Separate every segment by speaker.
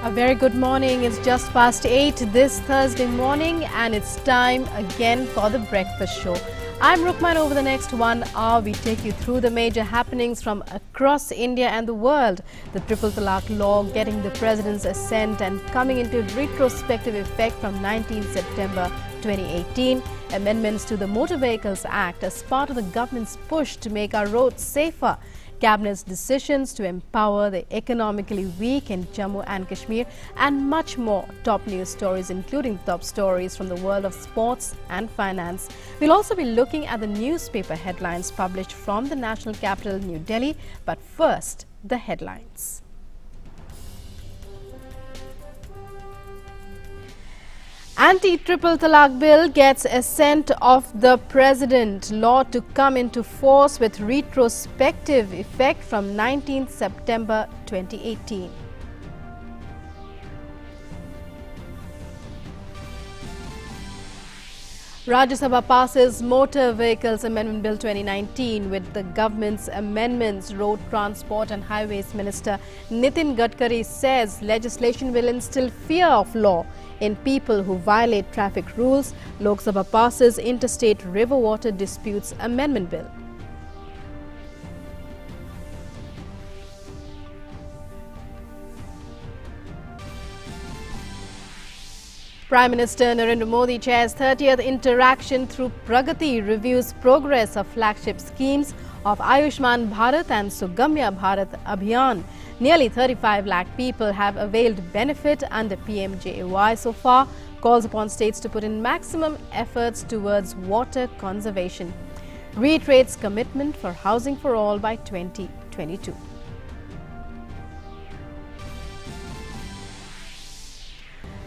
Speaker 1: A very good morning. It's just past 8 this Thursday morning and it's time again for the breakfast show. I'm Rukman. Over the next 1 hour, we take you through the major happenings from across India and the world. The Triple Talaq law getting the President's assent and coming into retrospective effect from 19 September 2018. Amendments to the Motor Vehicles Act as part of the government's push to make our roads safer. Cabinet's decisions to empower the economically weak in Jammu and Kashmir, and much more. Top news stories, including top stories from the world of sports and finance. We'll also be looking at the newspaper headlines published from the national capital, New Delhi. But first, the headlines. Anti-Triple Talaq Bill gets assent of the President. Law to come into force with retrospective effect from 19th September 2018. Rajya Sabha passes Motor Vehicles Amendment Bill 2019 with the government's amendments. Road Transport and Highways Minister Nitin Gadkari says legislation will instill fear of law in people who violate traffic rules. Lok Sabha passes Interstate River Water Disputes Amendment Bill. Prime Minister Narendra Modi chairs 30th interaction through PRAGATI, reviews progress of flagship schemes of Ayushman Bharat and Sugamya Bharat Abhiyan. Nearly 35 lakh people have availed benefit under PMJAY so far. Calls upon states to put in maximum efforts towards water conservation. Reiterates commitment for housing for all by 2022.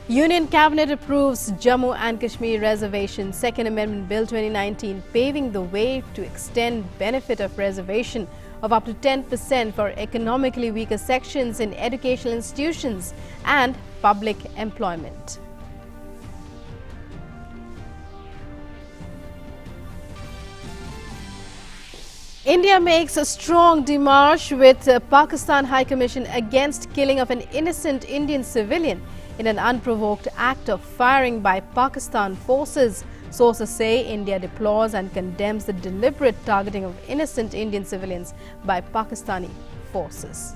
Speaker 1: Union Cabinet approves Jammu and Kashmir Reservation Second Amendment Bill 2019, paving the way to extend benefit of reservation of up to 10% for economically weaker sections in educational institutions and public employment. India makes a strong démarche with Pakistan High Commission against killing of an innocent Indian civilian in an unprovoked act of firing by Pakistan forces. Sources say India deplores and condemns the deliberate targeting of innocent Indian civilians by Pakistani forces.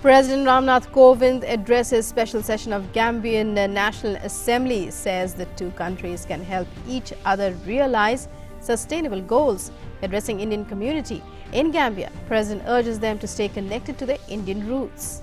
Speaker 1: President Ramnath Kovind addresses special session of Gambian National Assembly, says the two countries can help each other realize sustainable goals. Addressing Indian community in Gambia, President urges them to stay connected to their Indian roots.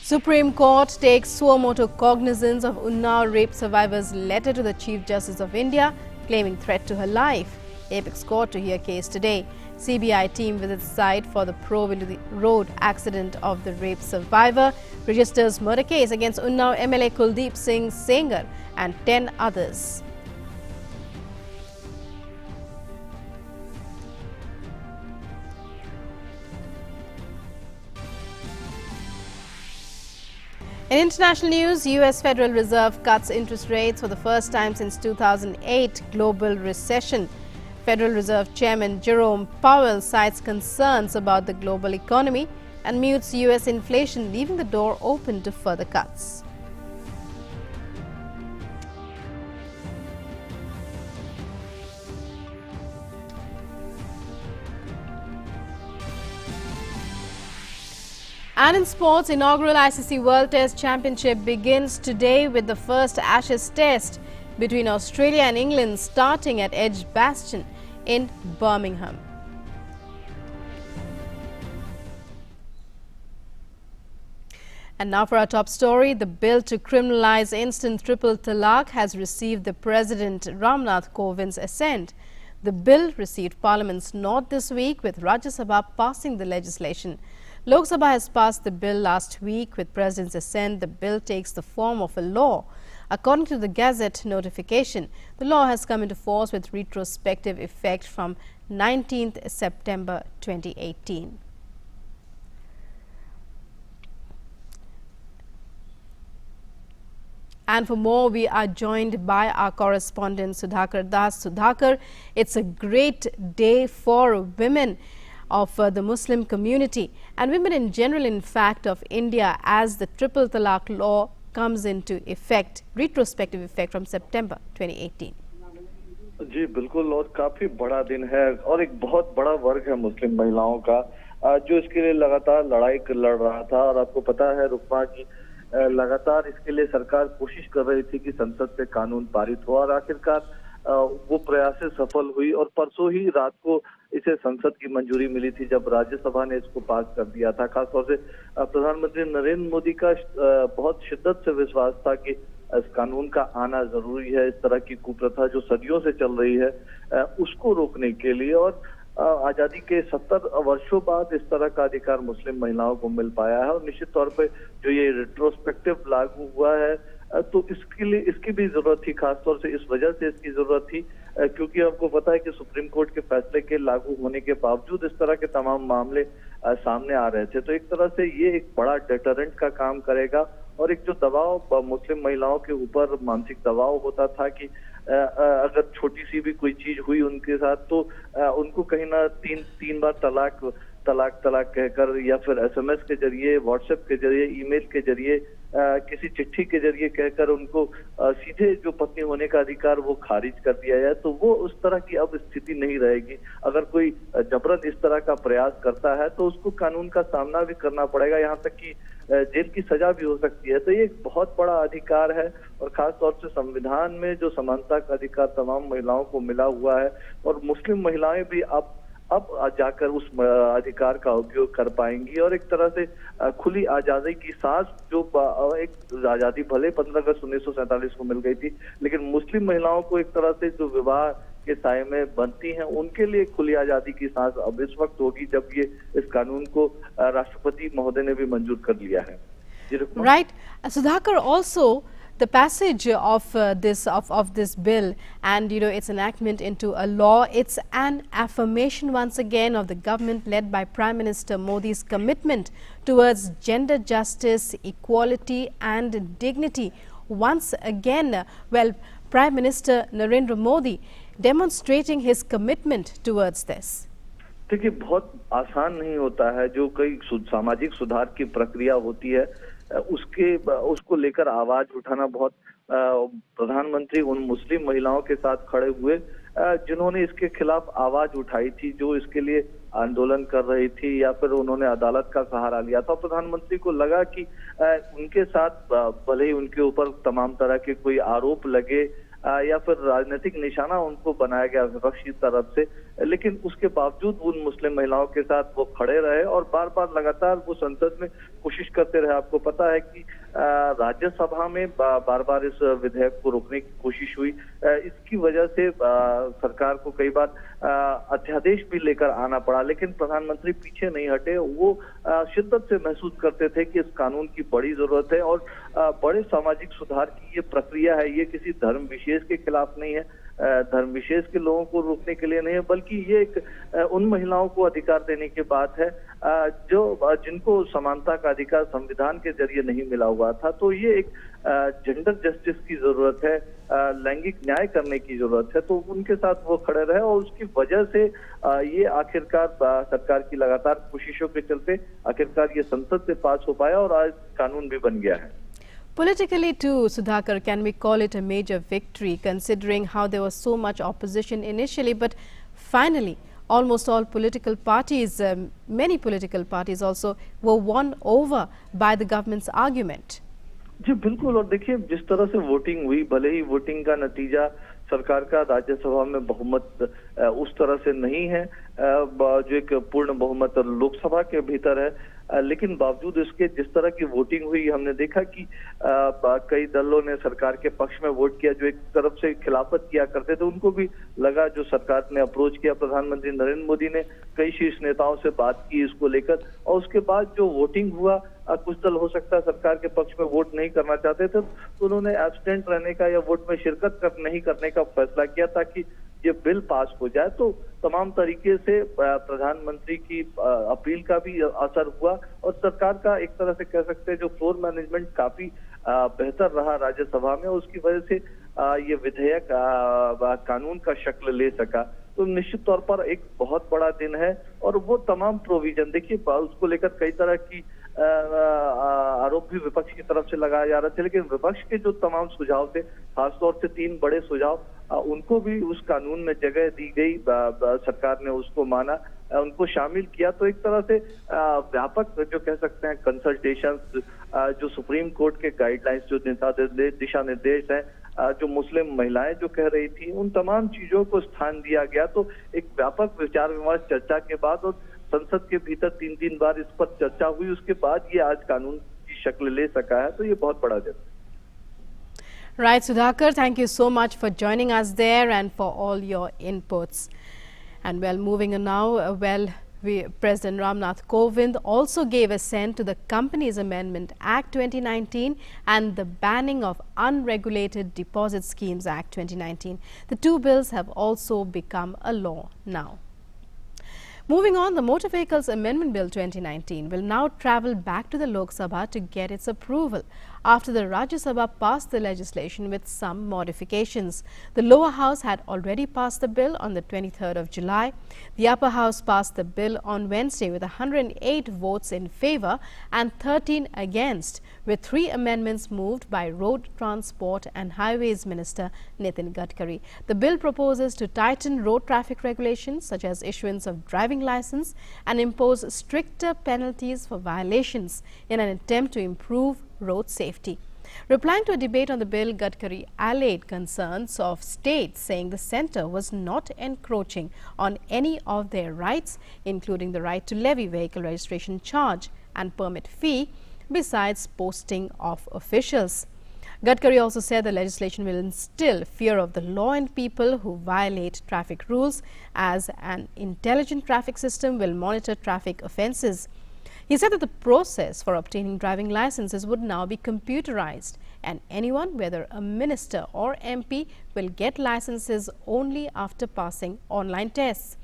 Speaker 1: Supreme Court takes suo motu cognizance of Unnao rape survivor's letter to the Chief Justice of India, claiming threat to her life. Apex Court to hear case today. CBI team visits site for the probe into the road accident of the rape survivor. Registers murder case against Unnao MLA Kuldeep Singh Sengar and 10 others. In international news, US Federal Reserve cuts interest rates for the first time since 2008 global recession. Federal Reserve Chairman Jerome Powell cites concerns about the global economy and mutes US inflation, leaving the door open to further cuts. And in sports, inaugural ICC World Test Championship begins today with the first Ashes Test between Australia and England starting at Edgbaston in Birmingham. And now for our top story. The bill to criminalize instant triple talaq has received the President Ramnath Kovind's assent. The bill received Parliament's nod this week, with Rajya Sabha passing the legislation. Lok Sabha has passed the bill last week. With President's assent, the bill takes the form of a law. According to the Gazette notification, the law has come into force with retrospective effect from 19th September 2018. And for more, we are joined by our correspondent Sudhakar Das. Sudhakar, it's a great day for women of the Muslim community and women in general, in fact, of India, as the Triple Talaq law comes into effect, retrospective effect from September 2018.
Speaker 2: जी बिल्कुल, और काफी बड़ा दिन है और एक बहुत बड़ा वर्ग है मुस्लिम महिलाओं का जो इसके लिए लगातार लड़ाई लड़ रहा था। और आपको पता है रुकमा की लगातार इसके लिए सरकार कोशिश कर रही थी कि संसद से कानून पारित हो और आखिरकार वो प्रयास सफल हुई और परसों ही रात को इसे संसद की मंजूरी मिली थी जब राज्यसभा ने इसको पास कर दिया था। खासतौर से प्रधानमंत्री नरेंद्र मोदी का बहुत शिद्दत से विश्वास था कि इस कानून का आना जरूरी है। इस तरह की कुप्रथा जो सदियों से चल रही है उसको रोकने के लिए, और आजादी के 70 वर्षों बाद इस तरह का अधिकार मुस्लिम महिलाओं को मिल पाया है। और निश्चित तौर पे जो ये रिट्रोस्पेक्टिव लागू हुआ है तो इसके लिए इसकी भी जरूरत थी। खासतौर से इस वजह से इसकी जरूरत थी क्योंकि आपको पता है कि सुप्रीम कोर्ट के फैसले के लागू होने के बावजूद इस तरह के तमाम मामले सामने आ रहे थे। तो एक तरह से ये एक बड़ा डेटरेंट का काम करेगा और एक जो दबाव मुस्लिम महिलाओं के ऊपर मानसिक दबाव होता था कि अगर छोटी सी भी कोई चीज हुई उनके साथ तो उनको कहीं ना तीन बार तलाक तलाक तलाक कहकर या फिर एसएमएस के जरिए, व्हाट्सएप के जरिए, ईमेल के जरिए, किसी चिट्ठी के जरिए कहकर उनको सीधे जो पत्नी होने का अधिकार वो खारिज कर दिया जाए, तो वो उस तरह की अब स्थिति नहीं रहेगी। अगर कोई जबरन इस तरह का प्रयास करता है तो उसको कानून का सामना भी करना पड़ेगा, यहाँ तक कि जेल की सजा भी हो सकती है। तो ये एक बहुत बड़ा अधिकार है और खास तौर से संविधान में जो समानता का अधिकार तमाम महिलाओं को मिला हुआ है और मुस्लिम महिलाएं भी अब जाकर उस अधिकार का उपयोग कर पाएंगी। और एक तरह से खुली आजादी की सांस, जो एक आजादी भले 15 अगस्त 1947 को मिल गई थी, लेकिन मुस्लिम महिलाओं को एक तरह से जो विवाह के साए में बनती हैं उनके लिए खुली आजादी की सांस अब इस वक्त होगी जब ये इस कानून को राष्ट्रपति महोदय ने भी मंजूर कर लिया है।
Speaker 1: Right Sudhakar, also the passage of this bill and its enactment into a law, it's an affirmation once again of the government led by Prime Minister Modi's commitment towards gender justice, equality and dignity. Once again, well, Prime Minister Narendra Modi demonstrating his commitment towards this.
Speaker 2: देखिए, बहुत आसान नहीं होता है। जो कई सामाजिक सुधार की प्रक्रिया होती है उसको लेकर आवाज उठाना बहुत प्रधानमंत्री उन मुस्लिम महिलाओं के साथ खड़े हुए जिन्होंने इसके खिलाफ आवाज उठाई थी, जो इसके लिए आंदोलन कर रही थी या फिर उन्होंने अदालत का सहारा लिया था। प्रधानमंत्री को लगा कि उनके साथ भले ही उनके ऊपर तमाम तरह के कोई आरोप लगे या फिर राजनीतिक निशाना उनको बनाया गया विपक्ष की तरफ से, लेकिन उसके बावजूद उन मुस्लिम महिलाओं के साथ वो खड़े रहे और बार बार लगातार वो संसद में कोशिश करते रहे। आपको पता है कि राज्यसभा में बार बार इस विधेयक को रोकने की कोशिश हुई। इसकी वजह से सरकार को कई बार अध्यादेश भी लेकर आना पड़ा, लेकिन प्रधानमंत्री पीछे नहीं हटे। वो शिद्दत से महसूस करते थे कि इस कानून की बड़ी जरूरत है और बड़े सामाजिक सुधार की ये प्रक्रिया है। ये किसी धर्म विशेष के खिलाफ नहीं है, धर्म विशेष के लोगों को रोकने के लिए नहीं है, बल्कि ये एक उन महिलाओं को अधिकार देने की बात है जो जिनको समानता का अधिकार संविधान के जरिए नहीं मिला हुआ था। तो ये एक जेंडर जस्टिस की जरूरत है, लैंगिक न्याय करने की जरूरत है। तो उनके साथ वो खड़े रहे और उसकी वजह से ये आखिरकार सरकार की लगातार कोशिशों के चलते आखिरकार ये संसद से पास हो पाया और आज कानून भी बन गया है।
Speaker 1: Politically too, Sudhakar, can we call it a major victory considering how there was so much opposition initially, but finally almost all political parties, many political parties also were won over by the government's argument?
Speaker 2: जी बिल्कुल, और देखिए जिस तरह से voting हुई, भले ही voting का नतीजा सरकार का राज्यसभा में बहुमत उस तरह से नहीं है जो एक पूर्ण बहुमत लोकसभा के भीतर है, लेकिन बावजूद इसके जिस तरह की वोटिंग हुई हमने देखा कि कई दलों ने सरकार के पक्ष में वोट किया। जो एक तरफ से खिलाफत किया करते थे उनको भी लगा, जो सरकार ने अप्रोच किया, प्रधानमंत्री नरेंद्र मोदी ने कई शीर्ष नेताओं से बात की इसको लेकर, और उसके बाद जो वोटिंग हुआ कुछ दल हो सकता है सरकार के पक्ष में वोट नहीं करना चाहते थे तो उन्होंने एब्सटेंट रहने का या वोट में शिरकत नहीं करने का फैसला किया ताकि ये बिल पास हो जाए। तो तमाम तरीके से प्रधानमंत्री की अपील का भी असर हुआ और सरकार का एक तरह से कह सकते हैं जो फ्लोर मैनेजमेंट काफी बेहतर रहा राज्यसभा में, उसकी वजह से ये विधेयक कानून का शक्ल ले सका। तो निश्चित तौर पर एक बहुत बड़ा दिन है और वो तमाम प्रोविजन, देखिए उसको लेकर कई तरह की आरोप भी विपक्ष की तरफ से लगाया जा रहा था, लेकिन विपक्ष के जो तमाम सुझाव थे, खासतौर से 3 बड़े सुझाव, उनको भी उस कानून में जगह दी गई। सरकार ने उसको माना, उनको शामिल किया। तो एक तरह से व्यापक जो कह सकते हैं कंसल्टेशंस, जो सुप्रीम कोर्ट के गाइडलाइंस, जो दिशा निर्देश हैं, जो मुस्लिम महिलाएं जो कह रही थी, उन तमाम चीजों को स्थान दिया गया। तो एक व्यापक विचार विमर्श चर्चा के बाद और संसद के भीतर 3 बार इस पर चर्चा हुई, उसके बाद ये आज कानून की शक्ल ले सका है। तो ये बहुत बड़ा दिन है।
Speaker 1: Right, Sudhakar, thank you so much for joining us there and for all your inputs. And well, moving on now, President Ramnath Kovind also gave assent to the Companies Amendment Act 2019 and the Banning of Unregulated Deposit Schemes Act 2019. The two bills have also become a law now. Moving on, the Motor Vehicles Amendment Bill 2019 will now travel back to the Lok Sabha to get its approval after the Rajya Sabha passed the legislation with some modifications. The lower house had already passed the bill on the 23rd of July. The upper house passed the bill on Wednesday with 108 votes in favour and 13 against, with 3 amendments moved by Road Transport and Highways Minister Nitin Gadkari. The bill proposes to tighten road traffic regulations such as issuance of driving license and impose stricter penalties for violations in an attempt to improve road safety. Replying to a debate on the bill, Gadkari allayed concerns of states, saying the centre was not encroaching on any of their rights, including the right to levy vehicle registration charge and permit fee, besides posting of officials. Gadkari also said the legislation will instill fear of the law in people who violate traffic rules, as an intelligent traffic system will monitor traffic offences. He said that the process for obtaining driving licenses would now be computerized, and anyone, whether a minister or MP, will get licenses only after passing online tests.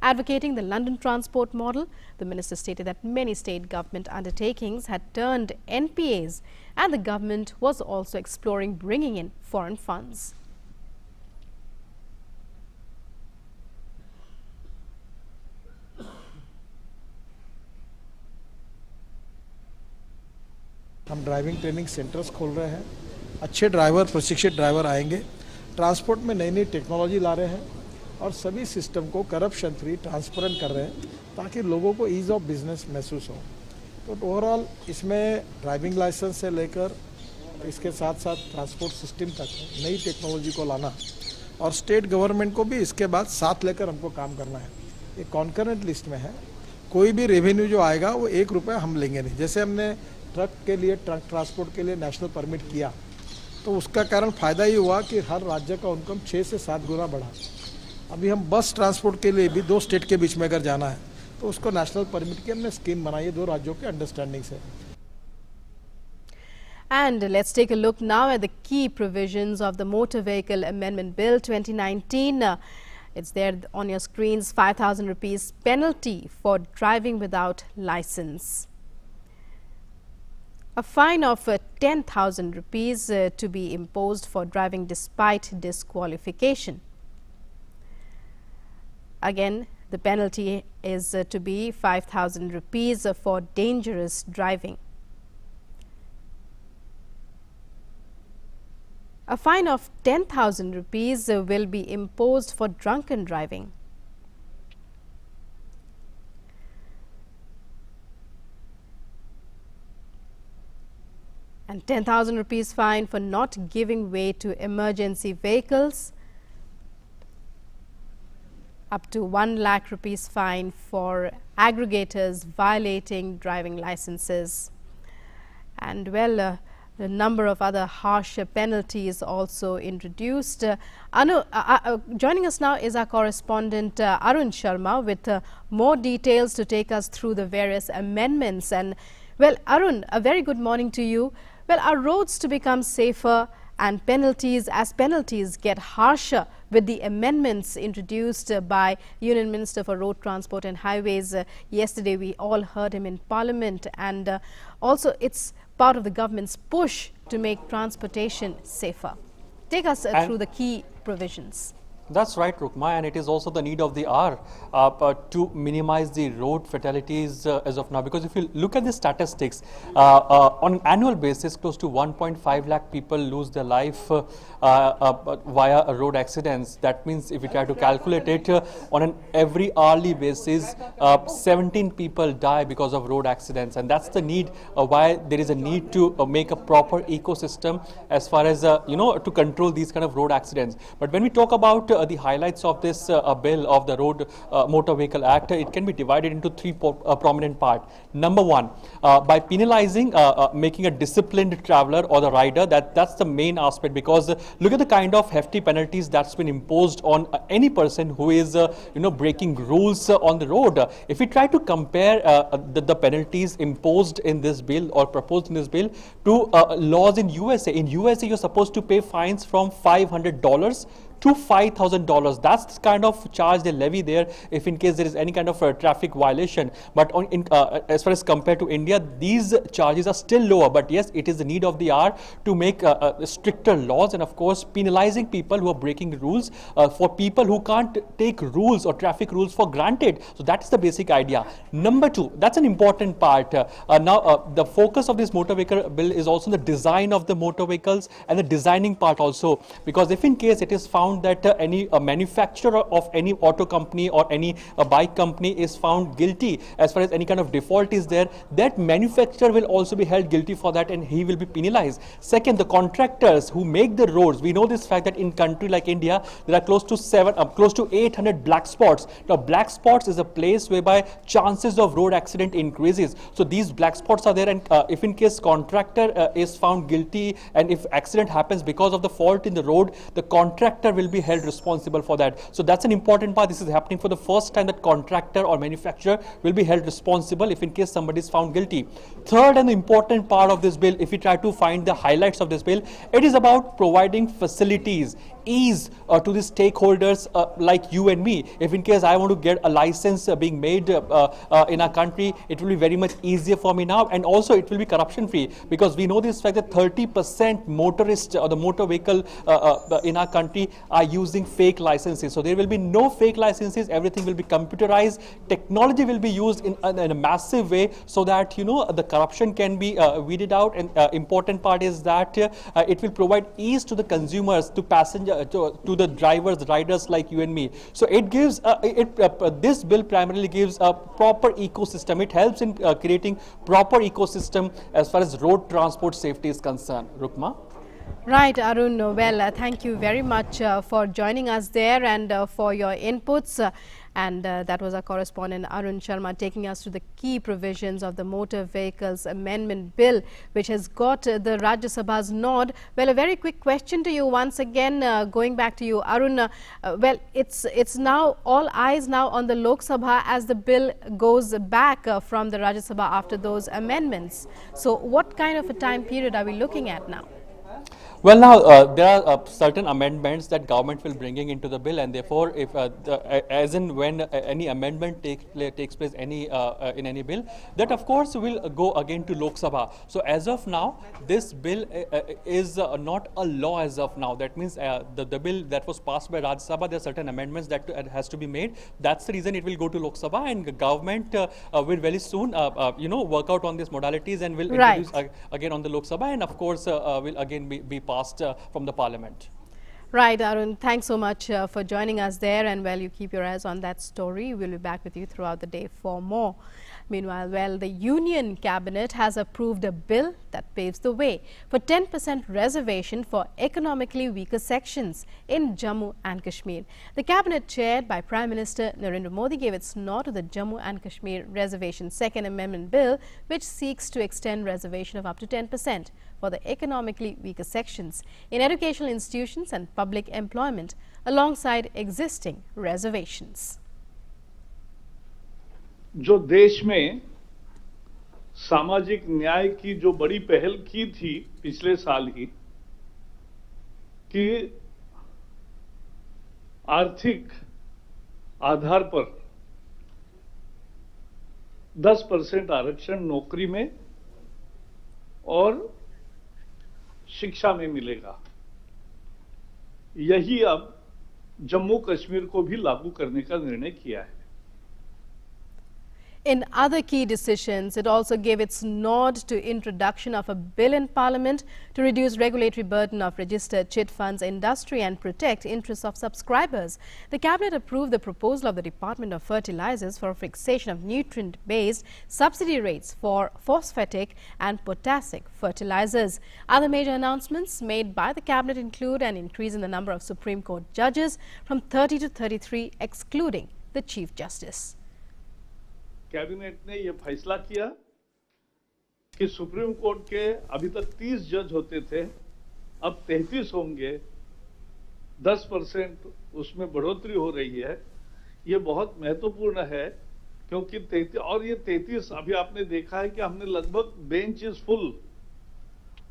Speaker 1: Advocating the London transport model, the minister stated that many state government undertakings had turned NPAs, and the government was also exploring bringing in foreign funds.
Speaker 3: हम driving training centres खोल रहे हैं, अच्छे driver, प्रशिक्षित driver आएंगे, transport में नई नई टेक्नोलॉजी ला रहे हैं और सभी सिस्टम को करप्शन फ्री, ट्रांसपेरेंट कर रहे हैं ताकि लोगों को ईज़ ऑफ बिजनेस महसूस हो। तो ओवरऑल इसमें ड्राइविंग लाइसेंस से लेकर इसके साथ साथ ट्रांसपोर्ट सिस्टम तक नई टेक्नोलॉजी को लाना और स्टेट गवर्नमेंट को भी इसके बाद साथ लेकर हमको काम करना है। ये कॉन्करेंट लिस्ट में है, कोई भी रेवेन्यू जो आएगा वो 1 रुपया हम लेंगे नहीं। जैसे हमने ट्रक के लिए, ट्रक ट्रांसपोर्ट के लिए नेशनल परमिट किया तो उसका कारण फ़ायदा ये हुआ कि हर राज्य का इनकम 6 से 7 गुना बढ़ा। अभी हम बस ट्रांसपोर्ट के लिए भी 2 स्टेट के बीच में अगर जाना है तो उसको नेशनल परमिट की हमने स्कीम बनाई है 2 राज्यों के अंडरस्टैंडिंग से।
Speaker 1: And let's take a look now at the key provisions of the Motor Vehicle Amendment Bill 2019. It's there on your screens. 5,000 rupees penalty for driving without license. A fine of 10,000 rupees to be imposed for driving despite disqualification. Again, the penalty is to be 5,000 rupees for dangerous driving. A fine of 10,000 rupees will be imposed for drunken driving. And 10,000 rupees fine for not giving way to emergency vehicles. Up to 1 lakh rupees fine for aggregators violating driving licenses. And well, a number of other harsh penalties also introduced. Joining us now is our correspondent Arun Sharma with more details to take us through the various amendments. And well, Arun, a very good morning to you. Well, are roads to become safer and penalties get harsher with the amendments introduced by Union Minister for Road Transport and Highways? Yesterday we all heard him in Parliament, and also it's part of the government's push to make transportation safer. Take us through the key provisions.
Speaker 4: That's right, Rukma, and it is also the need of the hour to minimize the road fatalities as of now. Because if you look at the statistics, on an annual basis, close to 1.5 lakh people lose their life via road accidents. That means if you try to calculate it on an every hourly basis, 17 people die because of road accidents, and that's the need why there is a need to make a proper ecosystem as far as to control these kind of road accidents. But when we talk about the highlights of this bill of the Road Motor Vehicle Act, it can be divided into three prominent parts. Number one, by penalizing, making a disciplined traveler or the rider, that's the main aspect, because look at the kind of hefty penalties that's been imposed on any person who is breaking rules on the road. If we try to compare the penalties imposed in this bill or proposed in this bill to laws in USA. In USA, you're supposed to pay fines from $500 to $5,000. That's the kind of charge they levy there if in case there is any kind of traffic violation. But as far as compared to India, these charges are still lower. But yes, it is the need of the hour to make stricter laws, and of course penalizing people who are breaking rules, for people who can't take rules or traffic rules for granted. So that's the basic idea. Number two, that's an important part. Now the focus of this motor vehicle bill is also the design of the motor vehicles and the designing part also, because if in case it is found that any manufacturer of any auto company or any bike company is found guilty as far as any kind of default is there, that manufacturer will also be held guilty for that, and he will be penalized. Second, the contractors who make the roads, we know this fact that in country like India there are close to 800 black spots. Now black spots is a place whereby chances of road accident increases. So these black spots are there, and if in case contractor is found guilty and if accident happens because of the fault in the road, the contractor will be held responsible for that. So that's an important part. This is happening for the first time, that contractor or manufacturer will be held responsible if in case somebody is found guilty. Third and the important part of this bill, if we try to find the highlights of this bill, it is about providing facilities, ease to the stakeholders like you and me. If in case I want to get a license being made in our country, it will be very much easier for me now, and also it will be corruption free, because we know this fact that 30% motorists or the motor vehicle in our country are using fake licenses. So there will be no fake licenses, everything will be computerized, technology will be used in a massive way, so that the corruption can be weeded out. And important part is that it will provide ease to the consumers, to passengers, to the drivers, riders like you and me. So it gives this bill primarily gives a proper ecosystem. It helps in creating proper ecosystem as far as road transport safety is concerned. Rukma?
Speaker 1: Right, Arun. Well, thank you very much for joining us there and for your inputs. That was our correspondent Arun Sharma taking us to the key provisions of the Motor Vehicles Amendment Bill, which has got the Rajya Sabha's nod. Well, a very quick question to you once again, going back to you, Arun. Well, it's now all eyes now on the Lok Sabha as the bill goes back from the Rajya Sabha after those amendments. So what kind of a time period are we looking at now?
Speaker 4: Well, now there are certain amendments that government will bringing into the bill, and therefore, if as and when any amendment takes place in any bill, that of course will go again to Lok Sabha. So as of now, this bill is not a law as of now. That means the bill that was passed by Rajya Sabha, there are certain amendments that has to be made. That's the reason it will go to Lok Sabha, and the government will very soon work out on these modalities and will introduce again on the Lok Sabha, and of course will again be passed from the parliament.
Speaker 1: Right, Arun, thanks so much for joining us there, and well, you keep your eyes on that story. We'll be back with you throughout the day for more. Meanwhile, well, the Union Cabinet has approved a bill that paves the way for 10% reservation for economically weaker sections in Jammu and Kashmir. The Cabinet, chaired by Prime Minister Narendra Modi, gave its nod to the Jammu and Kashmir Reservation Second Amendment Bill, which seeks to extend reservation of up to 10% for the economically weaker sections in educational institutions and public employment, alongside existing reservations.
Speaker 5: जो देश में सामाजिक न्याय की जो बड़ी पहल की थी पिछले साल ही, कि आर्थिक आधार पर 10% आरक्षण नौकरी में और शिक्षा में मिलेगा। यही अब जम्मू कश्मीर को भी लागू करने का निर्णय किया है।
Speaker 1: In other key decisions, it also gave its nod to introduction of a bill in Parliament to reduce regulatory burden of registered chit funds industry and protect interests of subscribers. The Cabinet approved the proposal of the Department of Fertilizers for fixation of nutrient-based subsidy rates for phosphatic and potassic fertilizers. Other major announcements made by the Cabinet include an increase in the number of Supreme Court judges from 30 to 33, excluding the Chief Justice.
Speaker 5: Cabinet ने यह फैसला किया कि supreme court के अभी तक 30 जज होते थे, अब 33 होंगे, 10% उसमें बढ़ोतरी हो रही है। ये बहुत महत्वपूर्ण है क्योंकि 33 अभी आपने देखा है कि हमने लगभग बेंच इज फुल,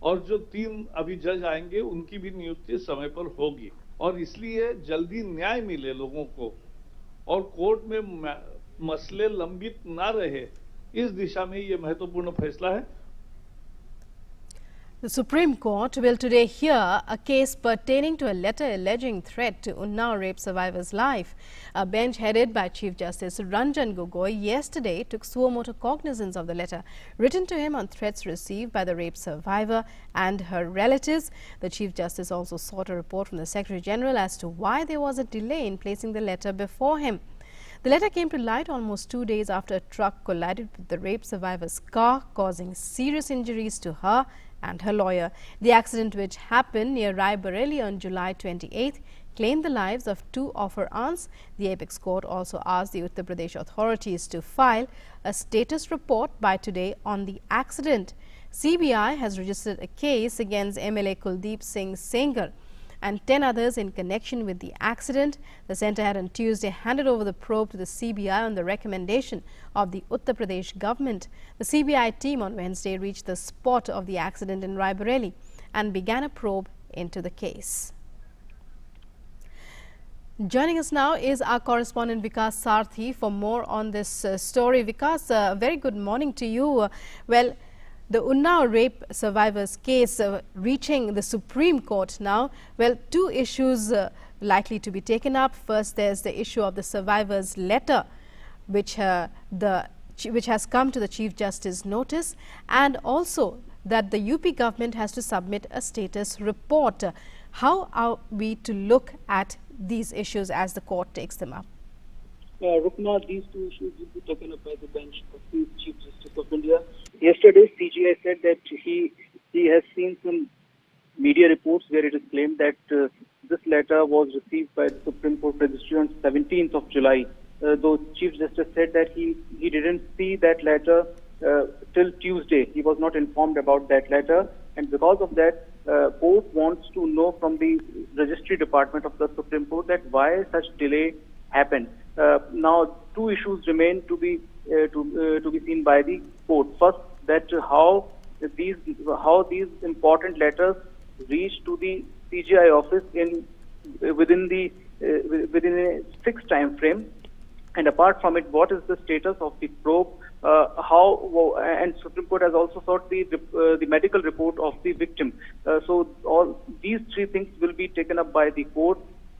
Speaker 5: और जो 3 अभी जज आएंगे उनकी भी नियुक्ति समय पर होगी, और इसलिए जल्दी न्याय मिले लोगों को और कोर्ट में मसले लंबित ना रहे, इस दिशा में ये महत्वपूर्ण फैसला है।
Speaker 1: The Supreme Court will today hear a case pertaining to a letter alleging threat to Unnao rape survivor's life. A bench headed by Chief Justice Ranjan Gogoi yesterday took suo motu cognizance of the letter written to him on threats received by the rape survivor and her relatives. The Chief Justice also sought a report from the Secretary General as to why there was a delay in placing the letter before him. The letter came to light almost 2 days after a truck collided with the rape survivor's car, causing serious injuries to her and her lawyer. The accident, which happened near Raebareli on July 28th, claimed the lives of 2 of her aunts. The apex court also asked the Uttar Pradesh authorities to file a status report by today on the accident. CBI has registered a case against MLA Kuldeep Singh Sengar and 10 others in connection with the accident. The centre had on Tuesday handed over the probe to the CBI on the recommendation of the Uttar Pradesh government. The CBI team on Wednesday reached the spot of the accident in Raebareli and began a probe into the case. Joining us now is our correspondent Vikas Sathi for more on this story. Vikas, a very good morning to you. The Unnao rape survivors case reaching the Supreme Court now. Well, 2 issues likely to be taken up. First, there's the issue of the survivors' letter, which has come to the Chief Justice's notice, and also that the UP government has to submit a status report. How are we to look at these issues as the court takes them up?
Speaker 6: Rukma, these 2 issues will be taken up by the bench of the Chief Justice of India. Yesterday, CGI said that he has seen some media reports where it is claimed that this letter was received by the Supreme Court Registry on 17th of July. Though Chief Justice said that he didn't see that letter till Tuesday. He was not informed about that letter, and because of that, court wants to know from the Registry Department of the Supreme Court that why such delay happened. Now, 2 issues remain to be seen by the court. First, that how these important letters reach to the CGI office within a fixed time frame, and apart from it, what is the status of the probe? And Supreme Court has also sought the medical report of the victim. So all these 3 things will be taken up by the court.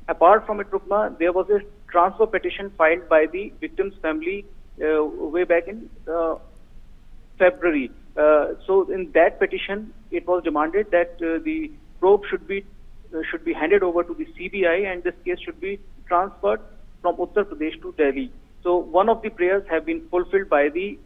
Speaker 6: Apart from it, Rukma, there was a transfer petition filed by the victim's family way back in February. So in that petition, it was demanded that the probe should be handed over to the CBI, and this case should be transferred from Uttar Pradesh to Delhi. So one of the prayers have been fulfilled by the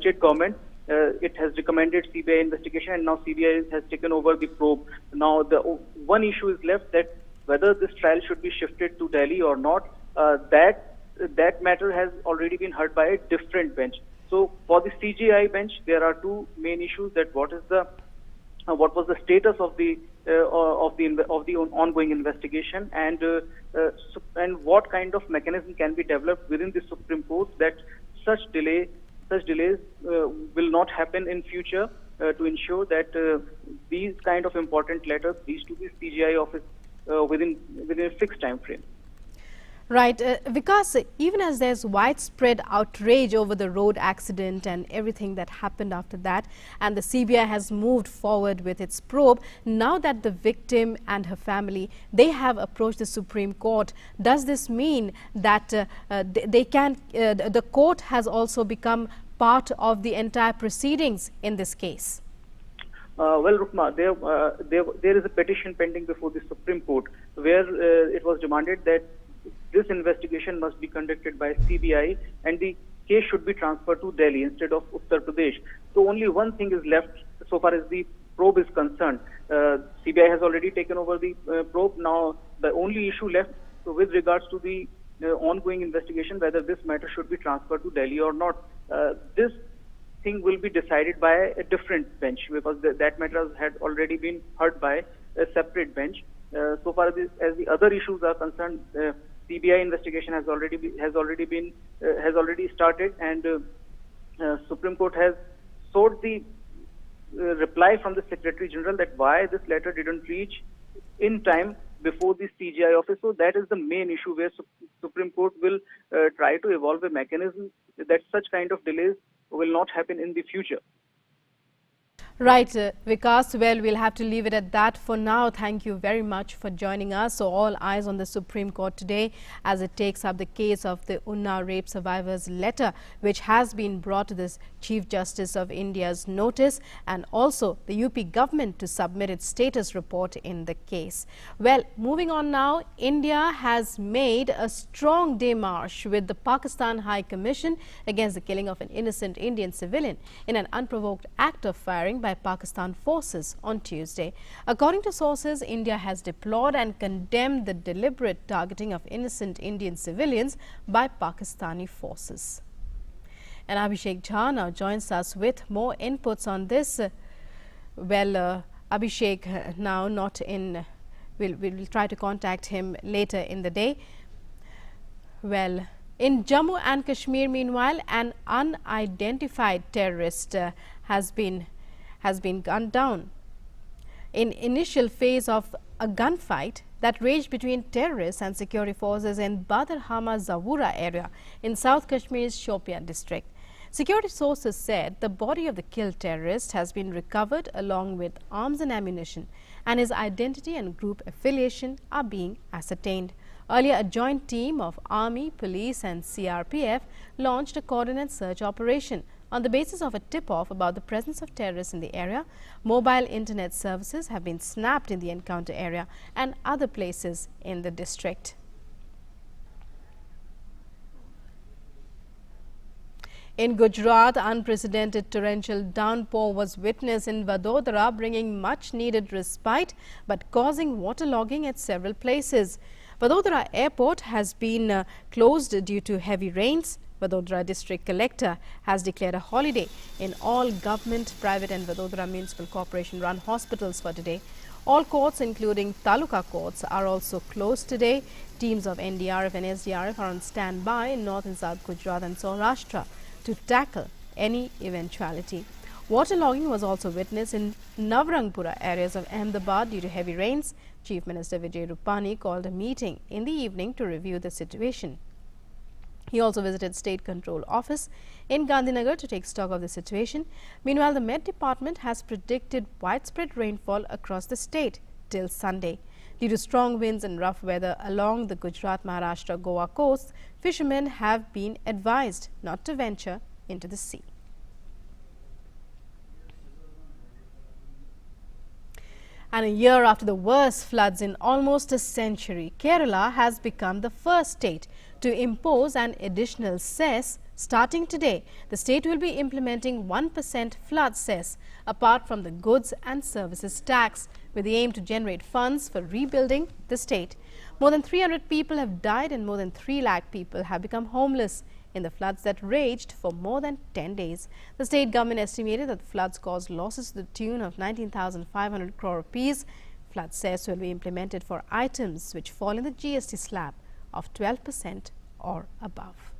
Speaker 6: state government. It has recommended CBI investigation, and now CBI has taken over the probe. Now the one issue is left, that whether this trial should be shifted to Delhi or not. That matter has already been heard by a different bench. So for the CGI bench, there are 2 main issues: that what was the status of the ongoing investigation, and what kind of mechanism can be developed within the Supreme Court that such delays will not happen in future, to ensure that these kind of important letters reach to the CGI office within a fixed time frame.
Speaker 1: Right, Vikas, even as there's widespread outrage over the road accident and everything that happened after that, and the CBI has moved forward with its probe, now that the victim and her family, they have approached the Supreme Court, does this mean that the court has also become part of the entire proceedings in this case?
Speaker 6: Well, Rukma, there is a petition pending before the Supreme Court where it was demanded that this investigation must be conducted by CBI and the case should be transferred to Delhi instead of Uttar Pradesh. So only one thing is left so far as the probe is concerned. CBI has already taken over the probe. Now the only issue left with regards to the ongoing investigation, whether this matter should be transferred to Delhi or not. This thing will be decided by a different bench because that matter had already been heard by a separate bench. So far as the other issues are concerned, CBI investigation has already started, and Supreme Court has sought the reply from the Secretary General that why this letter didn't reach in time before the CGI office. So that is the main issue where Supreme Court will try to evolve a mechanism that such kind of delays will not happen in the future.
Speaker 1: Right, Vikas. Well, we'll have to leave it at that for now. Thank you very much for joining us. So all eyes on the Supreme Court today as it takes up the case of the Unnao rape survivors letter, which has been brought to the Chief Justice of India's notice, and also the UP government to submit its status report in the case. Well, moving on now, India has made a strong démarche with the Pakistan High Commission against the killing of an innocent Indian civilian in an unprovoked act of firing by Pakistan forces on Tuesday. According to sources, India has deplored and condemned the deliberate targeting of innocent Indian civilians by Pakistani forces. And Abhishek Jha now joins us with more inputs on this. Abhishek now not in, we'll try to contact him later in the day. Well, in Jammu and Kashmir, meanwhile, an unidentified terrorist has been gunned down in initial phase of a gunfight that raged between terrorists and security forces in Badarhama Zawura area in South Kashmir's Shopian district. Security sources said the body of the killed terrorist has been recovered along with arms and ammunition, and his identity and group affiliation are being ascertained. Earlier, a joint team of Army, Police and CRPF launched a coordinated search operation. On the basis of a tip-off about the presence of terrorists in the area, mobile internet services have been snapped in the encounter area and other places in the district. In Gujarat, unprecedented torrential downpour was witnessed in Vadodara, bringing much-needed respite but causing waterlogging at several places. Vadodara Airport has been closed due to heavy rains. Vadodara District Collector has declared a holiday in all government, private and Vadodara Municipal Corporation run hospitals for today. All courts, including Taluka courts, are also closed today. Teams of NDRF and SDRF are on standby in North and South Gujarat and Saurashtra to tackle any eventuality. Waterlogging was also witnessed in Navrangpura areas of Ahmedabad due to heavy rains. Chief Minister Vijay Rupani called a meeting in the evening to review the situation. He also visited State Control Office in Gandhinagar to take stock of the situation. Meanwhile, the Met Department has predicted widespread rainfall across the state till Sunday. Due to strong winds and rough weather along the Gujarat, Maharashtra, Goa coasts, fishermen have been advised not to venture into the sea. And a year after the worst floods in almost a century, Kerala has become the first state to impose an additional cess. Starting today, the state will be implementing 1% flood cess apart from the goods and services tax, with the aim to generate funds for rebuilding the state. More than 300 people have died and more than 3 lakh people have become homeless in the floods that raged for more than 10 days. The state government estimated that the floods caused losses to the tune of 19,500 crore rupees. Flood cess will be implemented for items which fall in the GST slab of 12% or above.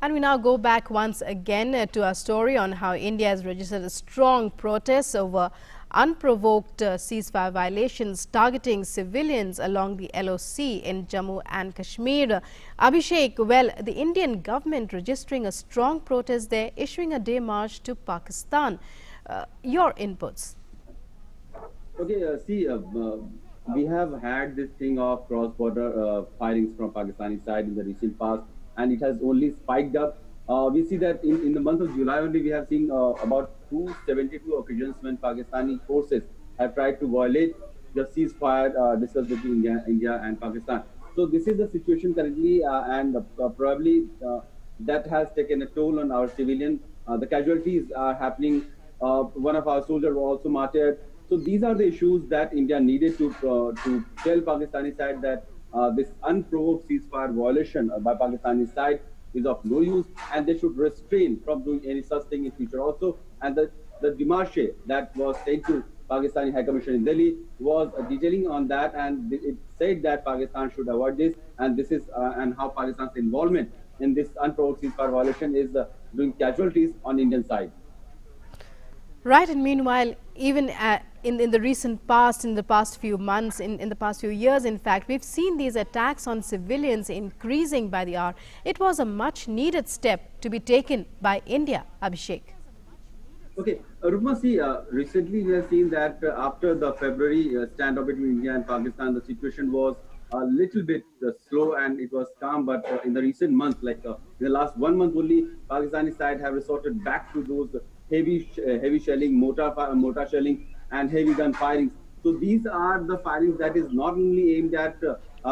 Speaker 1: And we now go back once again to our story on how India has registered a strong protest over unprovoked ceasefire violations targeting civilians along the LOC in Jammu and Kashmir. Abhishek, well, the Indian government registering a strong protest there, issuing a day march to Pakistan. Your inputs.
Speaker 7: Okay, we have had this thing of cross-border firings from Pakistani side in the recent past, and it has only spiked up. We see that in the month of July only, we have seen about 272 occasions when Pakistani forces have tried to violate the ceasefire discussed between India and Pakistan. So this is the situation currently, and probably that has taken a toll on our civilian. The casualties are happening. One of our soldiers was also martyred. So these are the issues that India needed to tell Pakistani side that this unprovoked ceasefire violation by Pakistani side is of no use, and they should refrain from doing any such thing in future also. And the demarche that was sent to Pakistani High Commission in Delhi was detailing on that, and it said that Pakistan should avoid this, and this is and how Pakistan's involvement in this unprovoked ceasefire violation is doing casualties on Indian side.
Speaker 1: Right, and meanwhile, even in the recent past, in the past few months, in the past few years, in fact, we've seen these attacks on civilians increasing by the hour. It was a much needed step to be taken by India, Abhishek.
Speaker 7: Okay, Rukma, see, recently we have seen that after the February standoff between India and Pakistan, the situation was a little bit slow and it was calm, but in the recent months, like in the last 1 month only, Pakistani side have resorted back to those heavy shelling, mortar shelling, and heavy gun firings. So these are the firings that is not only aimed at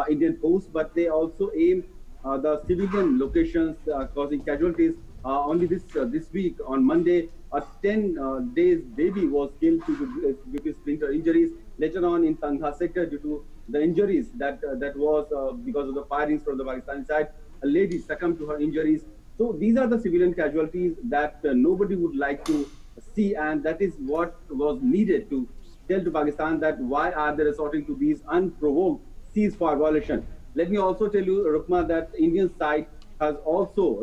Speaker 7: Indian posts, but they also aim the civilian locations, causing casualties. Only this week on Monday, a 10 days baby was killed due to splinter injuries. Later on in Sangha sector, due to the injuries that was because of the firings from the Pakistani side, a lady succumbed to her injuries. So these are the civilian casualties that nobody would like to see, and that is what was needed to tell to Pakistan that why are they resorting to these unprovoked ceasefire violations. Let me also tell you, Rukma, that Indian side has also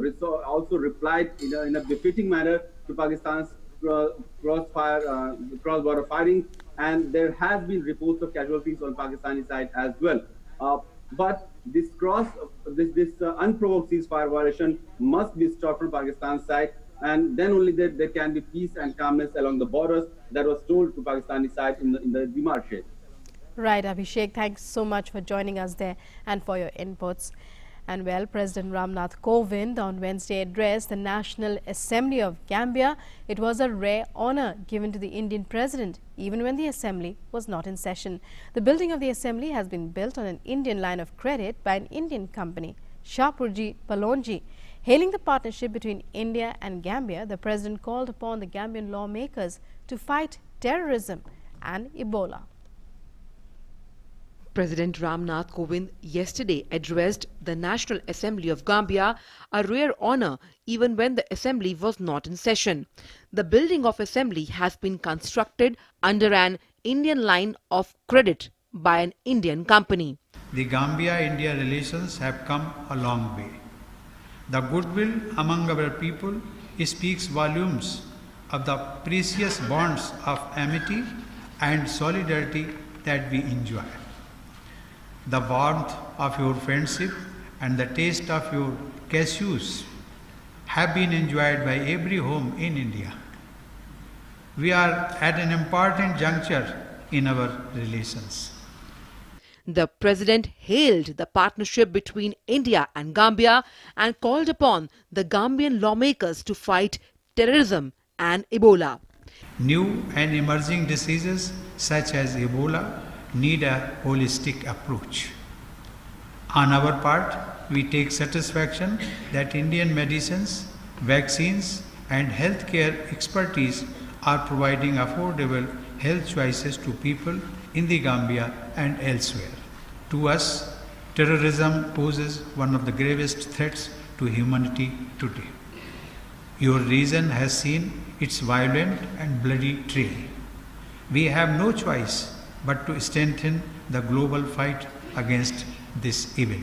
Speaker 7: replied in a befitting manner to Pakistan's cross-border firing, and there has been reports of casualties on Pakistani side as well. But this unprovoked ceasefire violation must be stopped from Pakistan's side, and then only there can be peace and calmness along the borders. That was told to Pakistani side in the demarche.
Speaker 1: Right, Abhishek, thanks so much for joining us there and for your inputs. And well, President Ramnath Kovind on Wednesday addressed the National Assembly of Gambia. It was a rare honor given to the Indian president, even when the assembly was not in session. The building of the assembly has been built on an Indian line of credit by an Indian company, Shahpurji Palonji. Hailing the partnership between India and Gambia, the president called upon the Gambian lawmakers to fight terrorism and Ebola.
Speaker 8: President Ramnath Kovind yesterday addressed the National Assembly of Gambia, a rare honor even when the assembly was not in session. The building of assembly has been constructed under an Indian line of credit by an Indian company.
Speaker 9: The Gambia-India relations have come a long way. The goodwill among our people speaks volumes of the precious bonds of amity and solidarity that we enjoy. The warmth of your friendship and the taste of your cashews have been enjoyed by every home in India. We are at an important juncture in our relations.
Speaker 8: The president hailed the partnership between India and Gambia and called upon the Gambian lawmakers to fight terrorism and Ebola.
Speaker 9: New and emerging diseases such as Ebola need a holistic approach. On our part, we take satisfaction that Indian medicines, vaccines and healthcare expertise are providing affordable health choices to people in the Gambia and elsewhere. To us, terrorism poses one of the gravest threats to humanity today. Your region has seen its violent and bloody trail. We have no choice but to strengthen the global fight against this evil.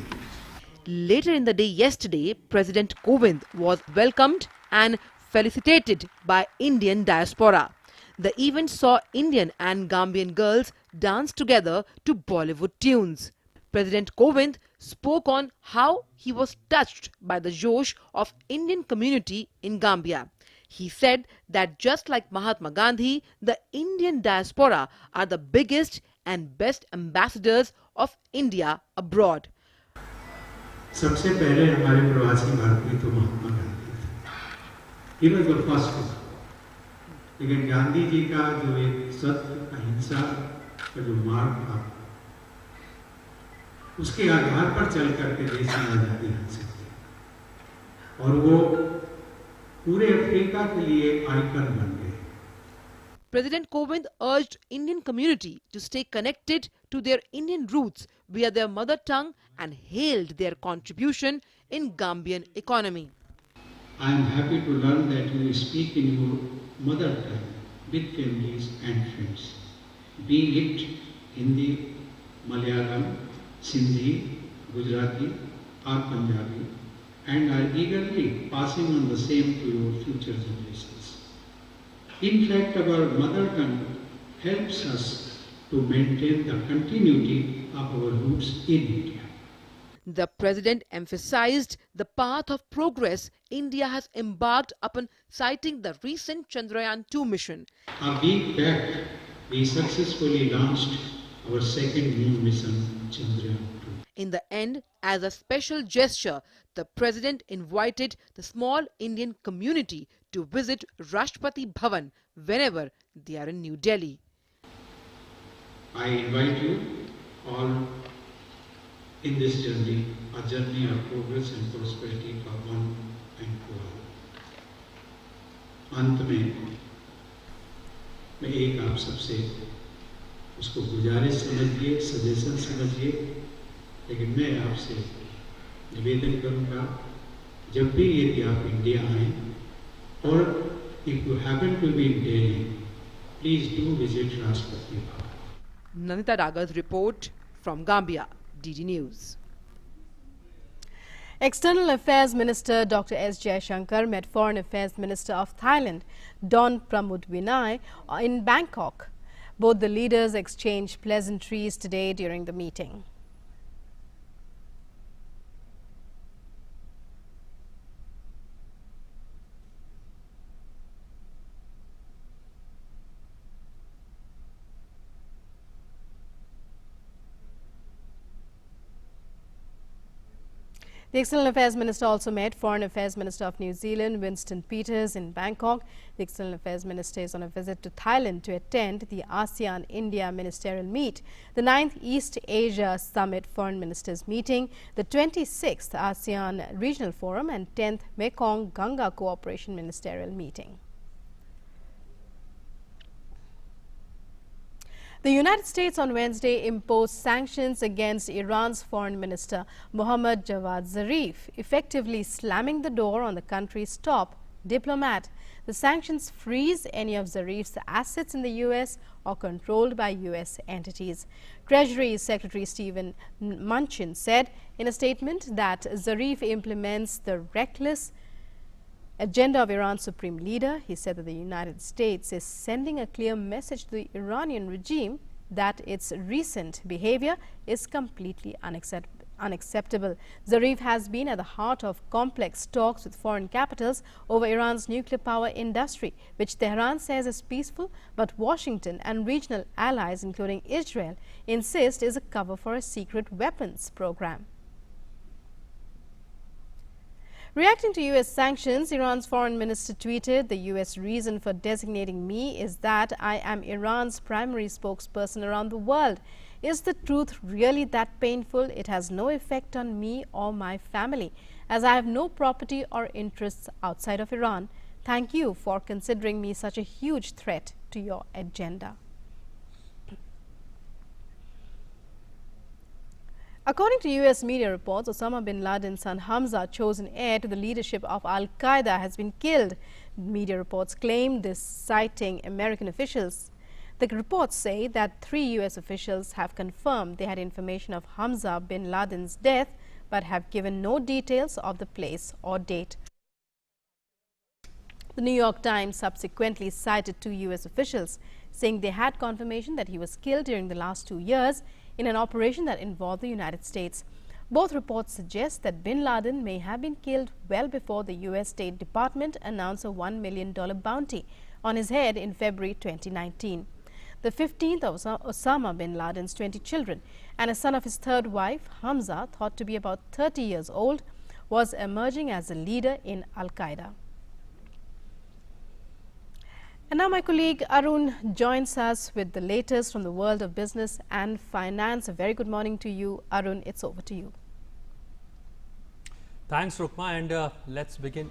Speaker 8: Later in the day yesterday, President Kovind was welcomed and felicitated by Indian diaspora. The event saw Indian and Gambian girls dance together to Bollywood tunes. President Kovind spoke on how he was touched by the josh of Indian community in Gambia. He said that just like Mahatma Gandhi, the Indian diaspora are the biggest and best ambassadors of India abroad.
Speaker 9: सबसे पहले हमारे प्रवासी भारतीय तो महात्मा गांधी थे। He was the first one. लेकिन गांधी जी का जो एक सत्य अहिंसा का जो मार्ग था, उसके आधार पर चल करके देश की आजादी हासिल की और वो पूरे अफ्रीका के लिए आइकन बन गए।
Speaker 8: President Kovind urged Indian community to stay connected to their Indian roots via their mother tongue and hailed their contribution in Gambian economy.
Speaker 9: I am happy to learn that you speak in your mother tongue with families and friends, be it Hindi, Malayalam, Sindhi, Gujarati or Punjabi, and are eagerly passing on the same to your future generations. In fact, our mother tongue helps us to maintain the continuity of our roots in India.
Speaker 8: The President emphasized the path of progress India has embarked upon, citing the recent Chandrayaan-2 mission.
Speaker 9: A week back, we successfully launched our second moon mission, Chandrayaan-2.
Speaker 8: In the end, as a special gesture, the President invited the small Indian community to visit Rashtrapati Bhavan whenever they are in New Delhi.
Speaker 9: I invite you all in this journey, a journey of progress and prosperity for one and for all. अंत में मैं एक आप सबसे उसको गुजारिश समझिए, suggestion समझिए, लेकिन मैं आपसे निवेदन करूंगा, जब भी यदि आप इंडिया आएं और if you happen to be in Delhi, please do visit Rashtrapati Bhavan.
Speaker 8: Nanita Daga's report from Gambia, DD News.
Speaker 1: External Affairs Minister Dr. S. Jaishankar met Foreign Affairs Minister of Thailand, Don Pramudwinai, in Bangkok. Both the leaders exchanged pleasantries today during the meeting. The External Affairs Minister also met Foreign Affairs Minister of New Zealand, Winston Peters, in Bangkok. The External Affairs Minister is on a visit to Thailand to attend the ASEAN-India Ministerial Meet, the 9th East Asia Summit Foreign Ministers Meeting, the 26th ASEAN Regional Forum and 10th Mekong-Ganga Cooperation Ministerial Meeting. The United States on Wednesday imposed sanctions against Iran's Foreign Minister Mohammad Javad Zarif, effectively slamming the door on the country's top diplomat. The sanctions freeze any of Zarif's assets in the U.S. or controlled by U.S. entities. Treasury Secretary Stephen Mnuchin said in a statement that Zarif implements the reckless agenda of Iran's supreme leader. He said that the United States is sending a clear message to the Iranian regime that its recent behavior is completely unacceptable. Zarif has been at the heart of complex talks with foreign capitals over Iran's nuclear power industry, which Tehran says is peaceful, but Washington and regional allies, including Israel, insist is a cover for a secret weapons program. Reacting to U.S. sanctions, Iran's foreign minister tweeted, "The U.S. reason for designating me is that I am Iran's primary spokesperson around the world. Is the truth really that painful? It has no effect on me or my family, as I have no property or interests outside of Iran. Thank you for considering me such a huge threat to your agenda." According to U.S. media reports, Osama bin Laden's son Hamza, chosen heir to the leadership of Al-Qaeda, has been killed. Media reports claim this, citing American officials. The reports say that 3 U.S. officials have confirmed they had information of Hamza bin Laden's death, but have given no details of the place or date. The New York Times subsequently cited 2 U.S. officials, saying they had confirmation that he was killed during the last 2 years in an operation that involved the United States. Both reports suggest that bin Laden may have been killed well before the U.S. State Department announced a $1 million bounty on his head in February 2019. The 15th of Osama bin Laden's 20 children and a son of his third wife, Hamza, thought to be about 30 years old, was emerging as a leader in Al-Qaeda. And now my colleague Arun joins us with the latest from the world of business and finance. A very good morning to you, Arun. It's over to you.
Speaker 4: Thanks, Rukma, and let's begin.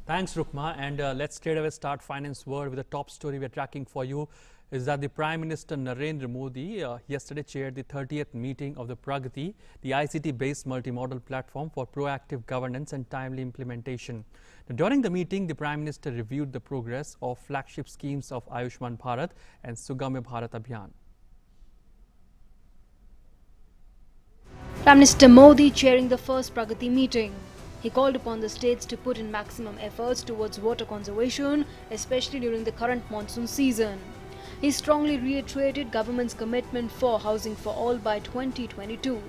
Speaker 4: Thanks, Rukma, and let's straight away start finance world with the top story we're tracking for you. Is that the Prime Minister Narendra Modi yesterday chaired the 30th meeting of the PRAGATI, the ICT-based multimodal platform for proactive governance and timely implementation. Now, during the meeting, the Prime Minister reviewed the progress of flagship schemes of Ayushman Bharat and Sugamya Bharat Abhiyan.
Speaker 10: Prime Minister Modi chairing the first PRAGATI meeting. He called upon the states to put in maximum efforts towards water conservation, especially during the current monsoon season. He strongly reiterated government's commitment for housing for all by 2022.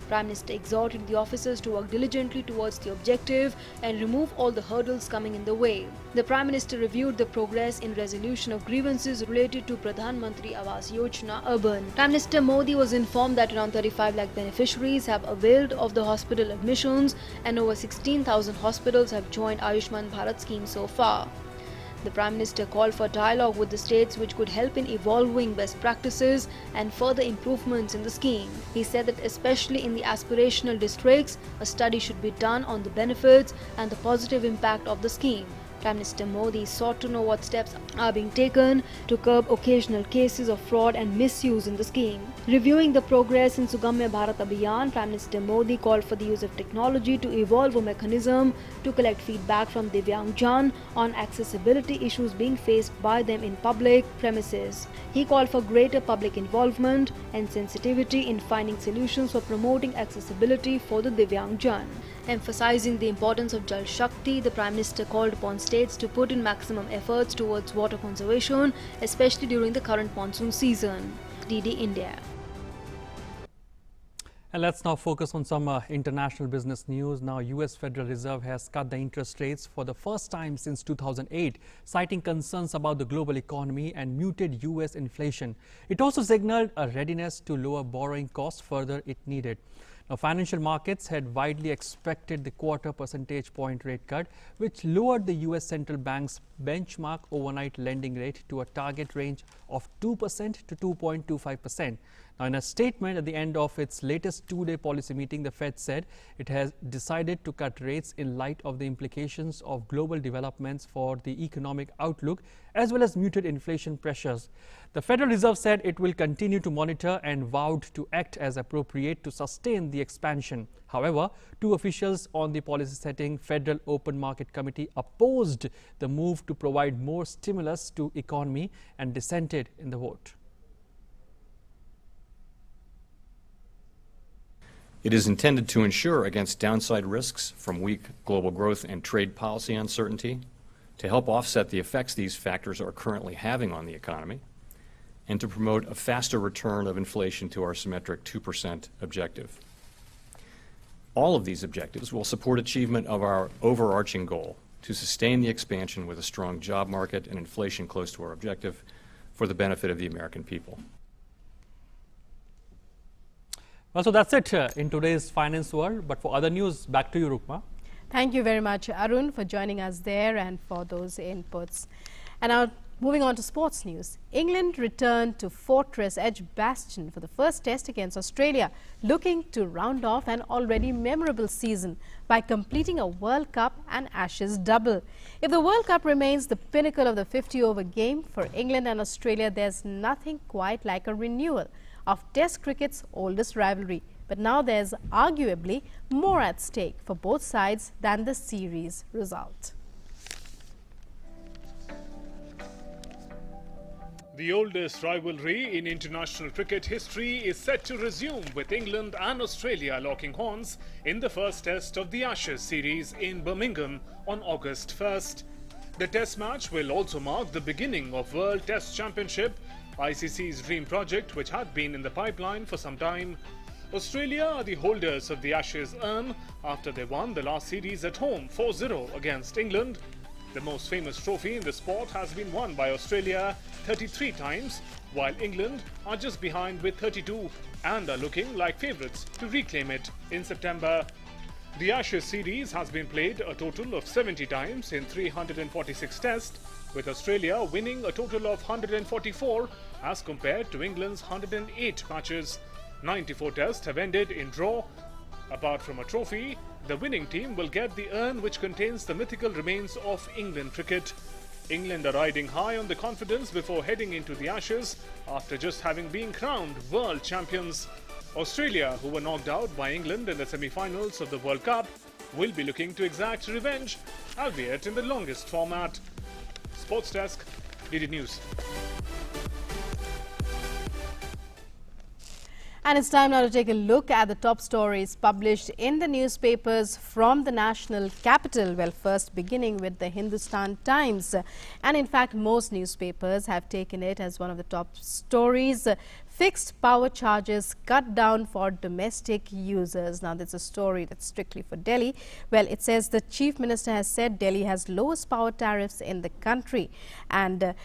Speaker 10: Prime Minister exhorted the officers to work diligently towards the objective and remove all the hurdles coming in the way. The Prime Minister reviewed the progress in resolution of grievances related to Pradhan Mantri Awas Yojana Urban. Prime Minister Modi was informed that around 35 lakh beneficiaries have availed of the hospital admissions and over 16,000 hospitals have joined Ayushman Bharat scheme so far. The Prime Minister called for dialogue with the states which could help in evolving best practices and further improvements in the scheme. He said that especially in the aspirational districts, a study should be done on the benefits and the positive impact of the scheme. Prime Minister Modi sought to know what steps are being taken to curb occasional cases of fraud and misuse in the scheme. Reviewing the progress in Sugamya Bharat Abhiyan, Prime Minister Modi called for the use of technology to evolve a mechanism to collect feedback from Divyangjan on accessibility issues being faced by them in public premises. He called for greater public involvement and sensitivity in finding solutions for promoting accessibility for the Divyangjan. Emphasizing the importance of Jal Shakti, the Prime Minister called upon states to put in maximum efforts towards water conservation, especially during the current monsoon season. DD India.
Speaker 4: And let's now focus on some international business news. Now, U.S. Federal Reserve has cut the interest rates for the first time since 2008, citing concerns about the global economy and muted U.S. inflation. It also signaled a readiness to lower borrowing costs further if needed. Now, financial markets had widely expected the quarter percentage point rate cut, which lowered the U.S. Central Bank's benchmark overnight lending rate to a target range of 2% to 2.25%. Now, in a statement at the end of its latest two-day policy meeting, the Fed said it has decided to cut rates in light of the implications of global developments for the economic outlook as well as muted inflation pressures. The Federal Reserve said it will continue to monitor and vowed to act as appropriate to sustain the expansion. However, two officials on the policy-setting Federal Open Market Committee opposed the move to provide more stimulus to economy and dissented in the vote.
Speaker 11: It is intended to ensure against downside risks from weak global growth and trade policy uncertainty, to help offset the effects these factors are currently having on the economy, and to promote a faster return of inflation to our symmetric 2% objective. All of these objectives will support achievement of our overarching goal to sustain the expansion with a strong job market and inflation close to our objective for the benefit of the American people.
Speaker 4: Well, so that's it in today's finance world. But for other news, back to you, Rukma.
Speaker 1: Thank you very much, Arun, for joining us there and for those inputs. And now, moving on to sports news. England returned to Fortress Edgbaston for the first test against Australia, looking to round off an already memorable season by completing a World Cup and Ashes double. If the World Cup remains the pinnacle of the 50-over game for England and Australia, there's nothing quite like a renewal of Test cricket's oldest rivalry. But now there's arguably more at stake for both sides than the series result.
Speaker 12: The oldest rivalry in international cricket history is set to resume, with England and Australia locking horns in the first test of the Ashes series in Birmingham on August 1st. The test match will also mark the beginning of World Test Championship, ICC's dream project which had been in the pipeline for some time. Australia are the holders of the Ashes urn after they won the last series at home 4-0 against England. The most famous trophy in the sport has been won by Australia 33 times, while England are just behind with 32 and are looking like favourites to reclaim it in September. The Ashes series has been played a total of 70 times in 346 tests, with Australia winning a total of 144 as compared to England's 108 matches. 94 tests have ended in draw. Apart from a trophy, the winning team will get the urn which contains the mythical remains of England cricket. England are riding high on the confidence before heading into the Ashes after just having been crowned world champions. Australia, who were knocked out by England in the semi-finals of the World Cup, will be looking to exact revenge, albeit in the longest format. Sports Desk, DD News.
Speaker 1: And it's time now to take a look at the top stories published in the newspapers from the national capital. Well, first beginning with the Hindustan Times. And in fact, most newspapers have taken it as one of the top stories. Fixed power charges cut down for domestic users. Now, that's a story that's strictly for Delhi. Well, it says the Chief Minister has said Delhi has lowest power tariffs in the country. And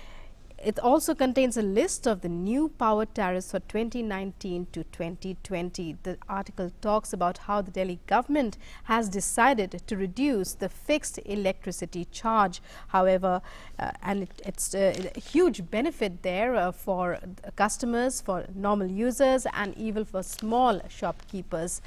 Speaker 1: it also contains a list of the new power tariffs for 2019 to 2020. The article talks about how the Delhi government has decided to reduce the fixed electricity charge. However, and it's a huge benefit there for customers, for normal users, and even for small shopkeepers.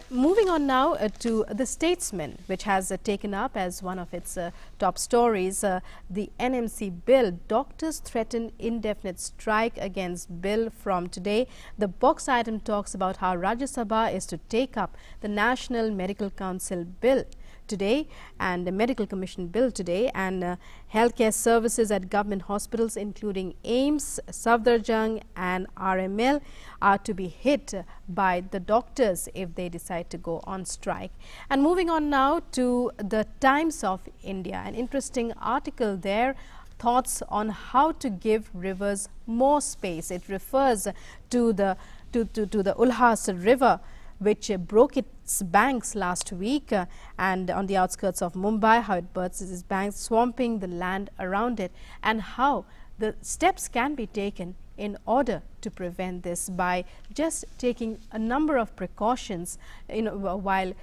Speaker 1: Moving on now to the Statesman, which has taken up as one of its top stories the NMC bill. Doctors threaten indefinite strike against bill from today. The box item talks about how Rajya Sabha is to take up the National Medical Council bill today and the Medical Commission bill today, and healthcare services at government hospitals including AIMS, Safdarjung and RML are to be hit by the doctors if they decide to go on strike. And moving on now to the Times of India, an interesting article there, thoughts on how to give rivers more space. It refers to the Ulhas River, which broke its banks last week and on the outskirts of Mumbai, how it bursts its banks, swamping the land around it, and how the steps can be taken in order to prevent this by just taking a number of precautions while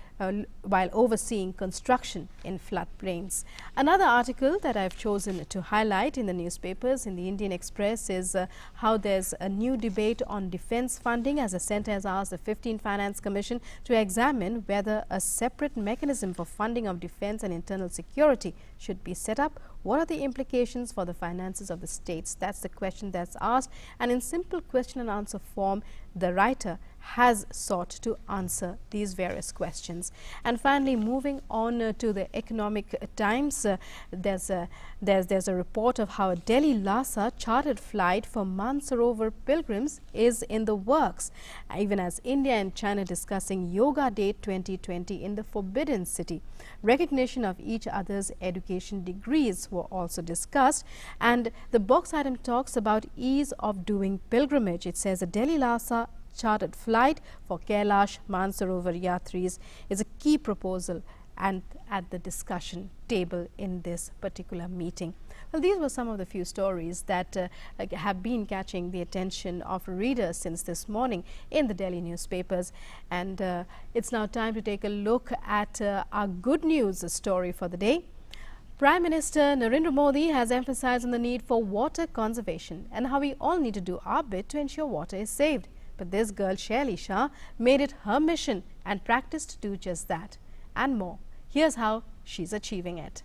Speaker 1: overseeing construction in floodplains. Another article that I've chosen to highlight in the newspapers in the Indian Express is how there's a new debate on defense funding, as Assent has asked the 15th Finance Commission to examine whether a separate mechanism for funding of defense and internal security should be set up. What are the implications for the finances of the states? That's the question that's asked, and in simple question and answer form, the writer has sought to answer these various questions. And finally, moving on to the Economic Times, there's a report of how a Delhi Lhasa chartered flight for Mansarovar pilgrims is in the works, even as India and China discussing Yoga Day 2020 in the Forbidden City. Recognition of each other's education degrees were also discussed, and the box item talks about ease of doing pilgrimage. It says a Delhi Lhasa chartered flight for Kailash Mansarovar Yatris is a key proposal and at the discussion table in this particular meeting. Well, these were some of the few stories that have been catching the attention of readers since this morning in the Delhi newspapers. And it's now time to take a look at our good news story for the day. Prime Minister Narendra Modi has emphasized on the need for water conservation and how we all need to do our bit to ensure water is saved. But this girl, Shaili Shah, made it her mission and practiced to do just that and more. Here's how she's achieving it.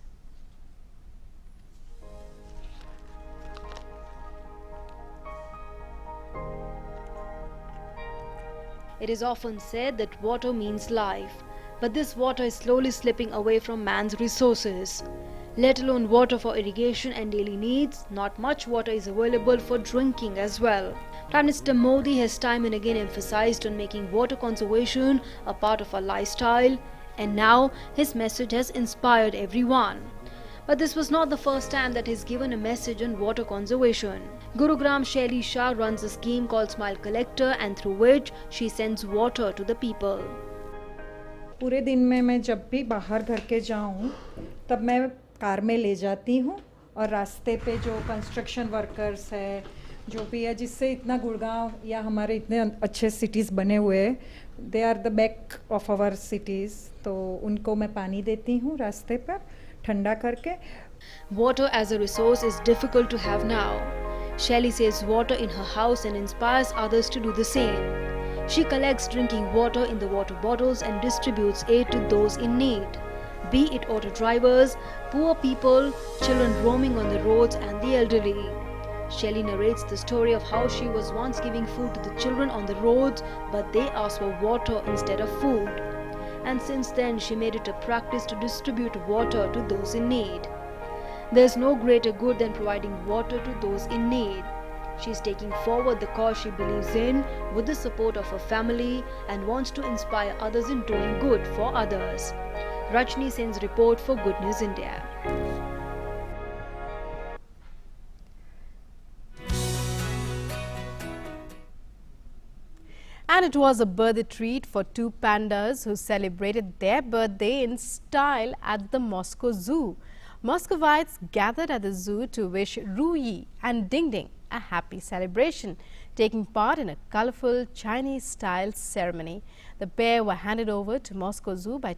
Speaker 10: It is often said that water means life, but this water is slowly slipping away from man's resources. Let alone water for irrigation and daily needs, not much water is available for drinking as well. Prime Minister Modi has time and again emphasized on making water conservation a part of our lifestyle, and now his message has inspired everyone. But this was not the first time that he's given a message on water conservation. Gurugram Shaili Shah runs a scheme called Smile Collector, and through which she sends water to the people.
Speaker 13: पूरे दिन में मैं जब भी बाहर घर के जाऊं तब मैं कार में ले जाती हूं और रास्ते पे जो कंस्ट्रक्शन वर्कर्स है जो भी है जिससे इतना गुड़गांव या हमारे इतने अच्छे सिटीज़ बने हुए हैं they are the back of our cities तो उनको मैं पानी देती हूं रास्ते पर ठंडा करके.
Speaker 10: Water as a resource is difficult to have now. Shelly saves water in her house and inspires others to do the same. She collects drinking water in the water bottles and distributes aid to those in need, be it auto drivers, poor people, children roaming on the roads and the elderly. Shelly narrates the story of how she was once giving food to the children on the roads, but they asked for water instead of food. And since then she made it a practice to distribute water to those in need. There's no greater good than providing water to those in need. She's taking forward the cause she believes in with the support of her family and wants to inspire others in doing good for others. Rajni sends report for Good News India.
Speaker 1: And it was a birthday treat for two pandas who celebrated their birthday in style at the Moscow Zoo. Muscovites gathered at the zoo to wish Ruyi and Ding Ding a happy celebration, taking part in a colorful Chinese-style ceremony. The pair were handed over to Moscow Zoo by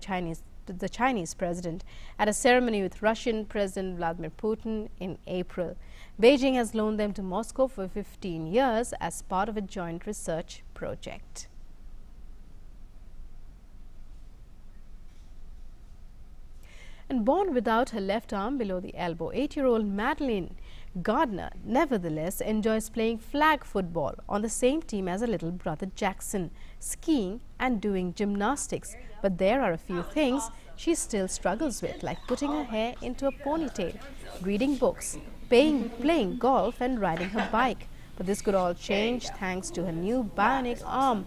Speaker 1: the Chinese president at a ceremony with Russian President Vladimir Putin in April. Beijing has loaned them to Moscow for 15 years as part of a joint research project. And born without her left arm below the elbow, 8-year-old Madeline Gardner nevertheless enjoys playing flag football on the same team as her little brother Jackson, skiing and doing gymnastics. But there are a few things she still struggles with, like putting her hair into a ponytail, reading books, playing golf and riding her bike. But this could all change thanks to her new bionic arm.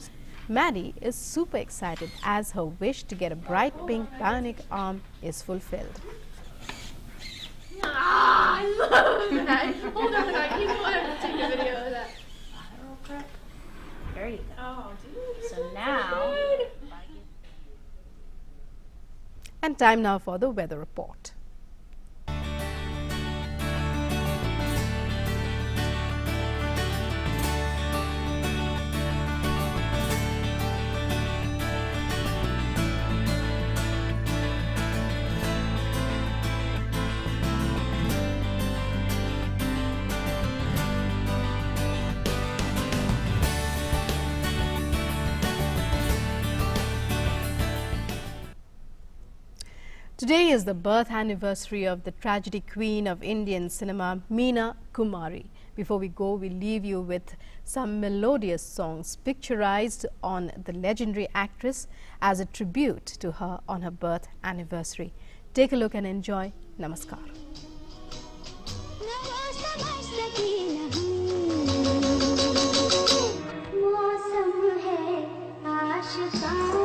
Speaker 1: Maddie is super excited as her wish to get a bright pink bionic arm is fulfilled.
Speaker 14: I love that. Hold on, you know I have to take a video of that. There you go. Oh, dude. So now.
Speaker 1: And time now for the weather report. Today is the birth anniversary of the tragedy queen of Indian cinema, Meena Kumari. Before we go, we leave you with some melodious songs picturized on the legendary actress as a tribute to her on her birth anniversary. Take a look and enjoy. Namaskar.
Speaker 14: मौसम है आशिकां